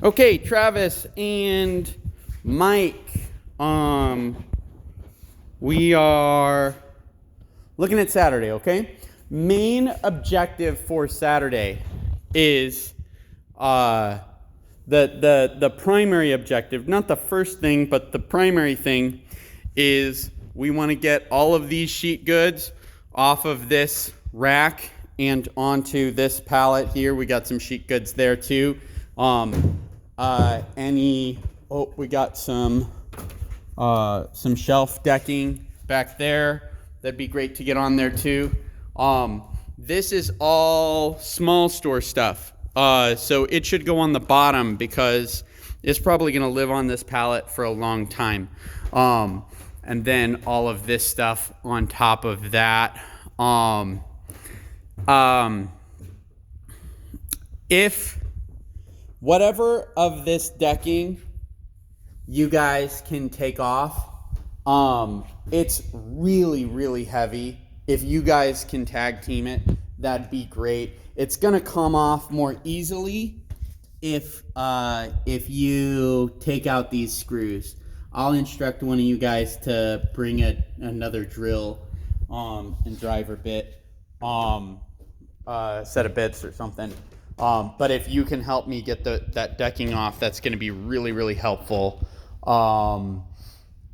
Okay, Travis and Mike. We are looking at Saturday, okay? Main objective for Saturday is the primary objective, not the first thing, but the primary thing is we want to get all of these sheet goods off of this rack and onto this pallet here. We got some sheet goods there too. We got some shelf decking back there. That'd be great to get on there too. This is all small store stuff. So it should go on the bottom because it's probably going to live on this pallet for a long time. And then all of this stuff on top of that. If whatever of this decking you guys can take off, it's really, really heavy. If you guys can tag team it, that'd be great. It's gonna come off more easily if you take out these screws. I'll instruct one of you guys to bring another drill and driver bit, set of bits or something. But if you can help me get that decking off, that's going to be really, really helpful. And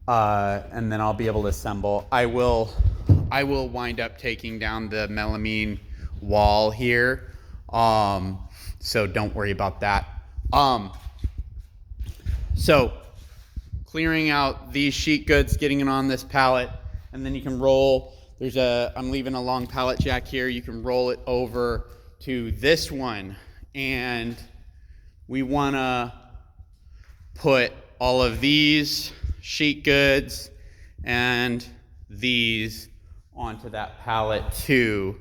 then I'll be able to assemble. I will wind up taking down the melamine wall here. So don't worry about that. So clearing out these sheet goods, getting it on this pallet, and then you can roll. I'm leaving a long pallet jack here. You can roll it over to this one, and we want to put all of these sheet goods and these onto that pallet too.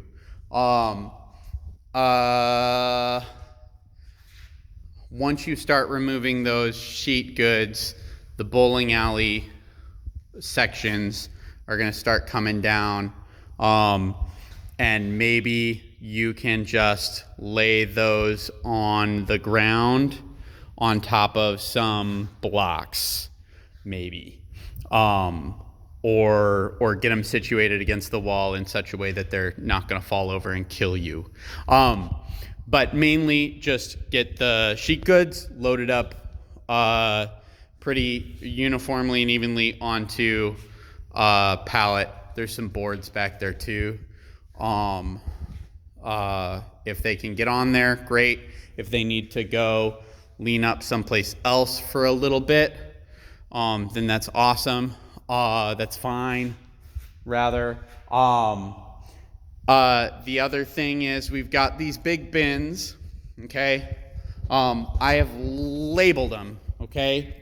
Once you start removing those sheet goods, the bowling alley sections are going to start coming down, and maybe you can just lay those on the ground on top of some blocks, maybe, or get them situated against the wall in such a way that they're not going to fall over and kill you. But mainly just get the sheet goods loaded up pretty uniformly and evenly onto a pallet. There's some boards back there too. If they can get on there, great. If they need to go lean up someplace else for a little bit, then that's awesome. That's fine, rather. The other thing is we've got these big bins, okay? I have labeled them, okay?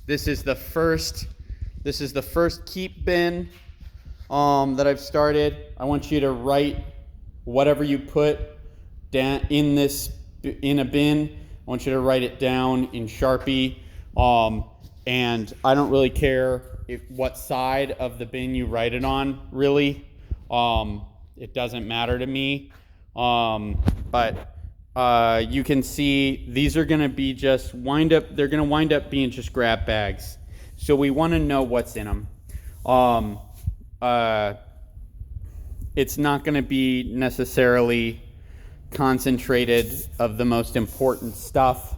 This is the first keep bin that I've started. I want you to write whatever you put down in a bin. I want you to write it down in Sharpie. And I don't really care what side of the bin you write it on, really. It doesn't matter to me. But you can see these are going to be just they're going to wind up being just grab bags. So we want to know what's in them. It's not going to be necessarily concentrated of the most important stuff.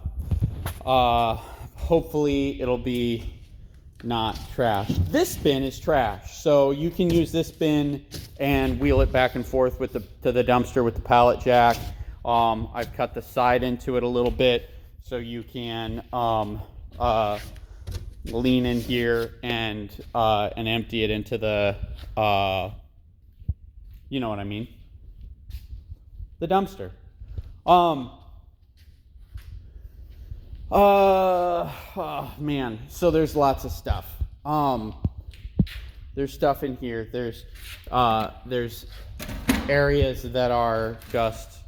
Hopefully it'll be not trash. This bin is trash, so you can use this bin and wheel it back and forth to the dumpster with the pallet jack. I've cut the side into it a little bit so you can lean in here and empty it into the you know what I mean, the dumpster. Oh man, so there's lots of stuff. There's stuff in here. There's areas that are just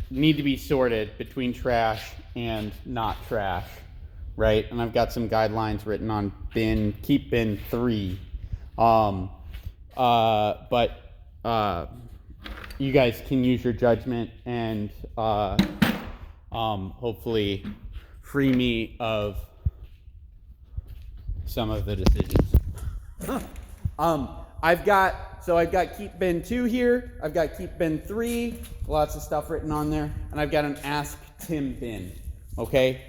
need to be sorted between trash and not trash, right? And I've got some guidelines written on keep bin 3. you guys can use your judgment and hopefully free me of some of the decisions. I've got keep bin 2 here. I've got keep bin 3, lots of stuff written on there, and I've got an ask Tim bin. Okay.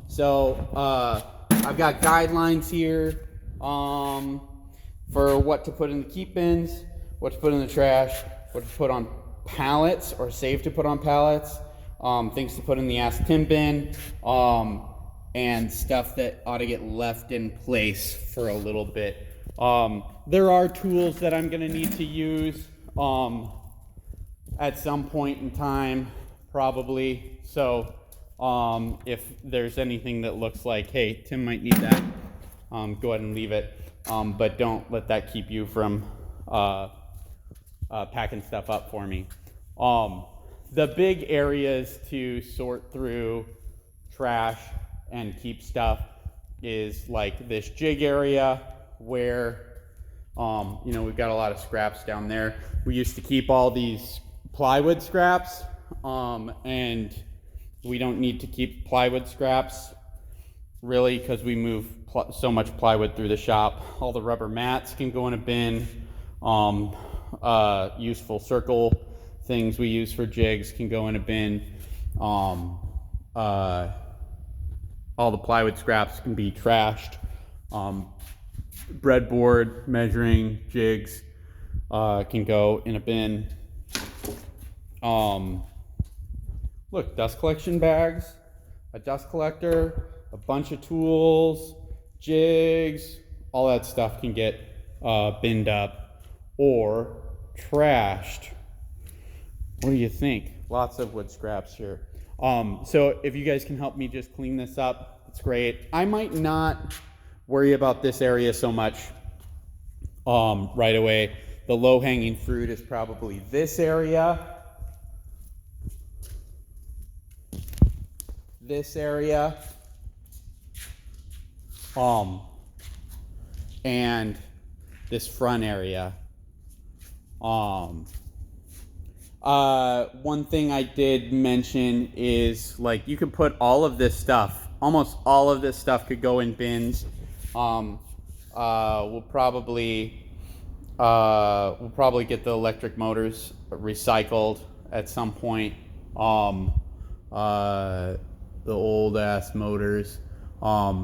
So I've got guidelines here for what to put in the keep bins, what to put in the trash, what to put on pallets or save to put on pallets, things to put in the ask Tim bin, and stuff that ought to get left in place for a little bit. There are tools that I'm going to need to use at some point in time, probably. So if there's anything that looks like, hey, Tim might need that, go ahead and leave it. But don't let that keep you from packing stuff up for me. The big areas to sort through trash and keep stuff is like this jig area where we've got a lot of scraps down there. We used to keep all these plywood scraps, and we don't need to keep plywood scraps really because we move so much plywood through the shop. All the rubber mats can go in a bin. Useful circle things we use for jigs can go in a bin. All the plywood scraps can be trashed. Breadboard, measuring jigs can go in a bin. Look, dust collection bags, a dust collector, a bunch of tools, jigs, all that stuff can get binned up or trashed. What do you think? Lots of wood scraps here. So if you guys can help me just clean this up, it's great. I might not worry about this area so much right away. The low-hanging fruit is probably this area, and this front area. One thing I did mention is like you could put all of this stuff, almost all of this stuff could go in bins. We'll probably get the electric motors recycled at some point. The old ass motors. I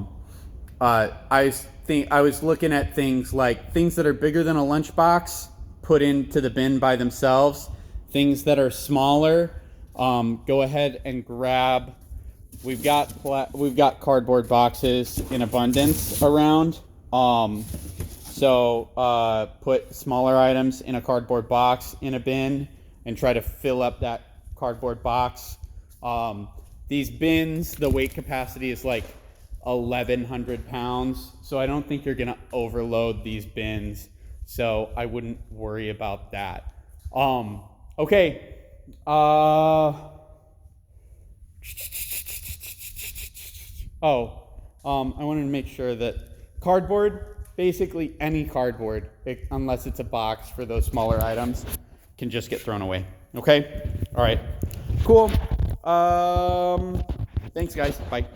was looking at things like things that are bigger than a lunchbox put into the bin by themselves. Things that are smaller, go ahead and grab. We've got cardboard boxes in abundance around. So put smaller items in a cardboard box in a bin and try to fill up that cardboard box. These bins, the weight capacity is like 1,100 pounds. So I don't think you're gonna overload these bins. So I wouldn't worry about that. Okay. I wanted to make sure that cardboard, basically any cardboard, unless it's a box for those smaller items, can just get thrown away. Okay? All right. Cool. Thanks, guys. Bye.